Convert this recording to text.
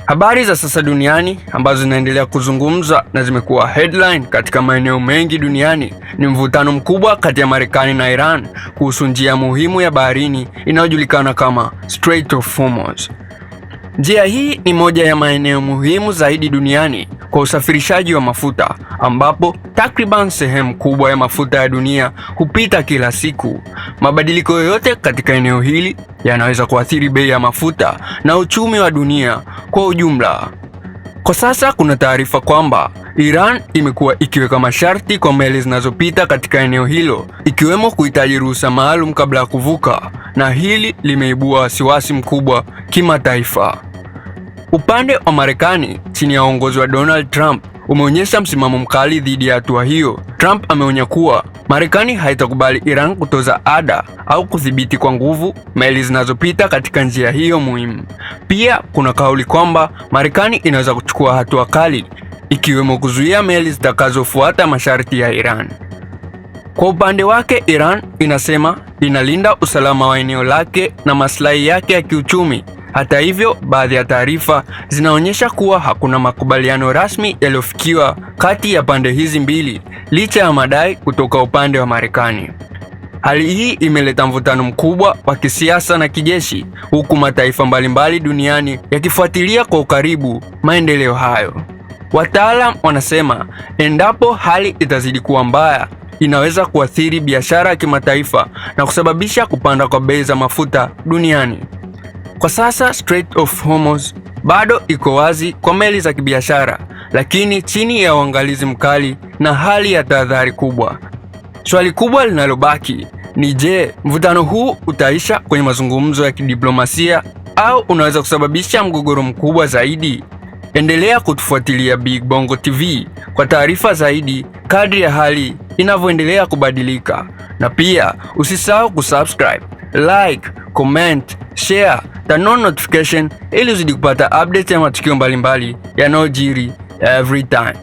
Habari za sasa duniani ambazo zinaendelea kuzungumzwa na zimekuwa headline katika maeneo mengi duniani ni mvutano mkubwa kati ya Marekani na Iran kuhusu njia muhimu ya baharini inayojulikana kama Strait of Hormuz. Njia hii ni moja ya maeneo muhimu zaidi duniani kwa usafirishaji wa mafuta, ambapo takriban sehemu kubwa ya mafuta ya dunia hupita kila siku. Mabadiliko yoyote katika eneo hili yanaweza kuathiri bei ya mafuta na uchumi wa dunia kwa ujumla. Kwa sasa kuna taarifa kwamba Iran imekuwa ikiweka masharti kwa meli zinazopita katika eneo hilo, ikiwemo kuhitaji ruhusa maalum kabla ya kuvuka, na hili limeibua wasiwasi mkubwa kimataifa. Upande wa Marekani chini ya uongozi wa Donald Trump umeonyesha msimamo mkali dhidi ya hatua hiyo. Trump ameonya kuwa Marekani haitakubali Iran kutoza ada au kudhibiti kwa nguvu meli zinazopita katika njia hiyo muhimu. Pia kuna kauli kwamba Marekani inaweza kuchukua hatua kali, ikiwemo kuzuia meli zitakazofuata masharti ya Iran. Kwa upande wake, Iran inasema inalinda usalama wa eneo lake na maslahi yake ya kiuchumi. Hata hivyo, baadhi ya taarifa zinaonyesha kuwa hakuna makubaliano rasmi yaliyofikiwa kati ya pande hizi mbili, licha ya madai kutoka upande wa Marekani. Hali hii imeleta mvutano mkubwa wa kisiasa na kijeshi, huku mataifa mbalimbali duniani yakifuatilia kwa ukaribu maendeleo hayo. Wataalam wanasema endapo hali itazidi kuwa mbaya, inaweza kuathiri biashara ya kimataifa na kusababisha kupanda kwa bei za mafuta duniani. Kwa sasa Strait of Hormuz bado iko wazi kwa meli za kibiashara, lakini chini ya uangalizi mkali na hali ya tahadhari kubwa. Swali kubwa linalobaki ni je, mvutano huu utaisha kwenye mazungumzo ya kidiplomasia au unaweza kusababisha mgogoro mkubwa zaidi? Endelea kutufuatilia Big Bongo TV kwa taarifa zaidi kadri ya hali inavyoendelea kubadilika, na pia usisahau kusubscribe, like, comment, share, turn on notification ili uzidi kupata updates ya matukio mbalimbali yanayojiri every time.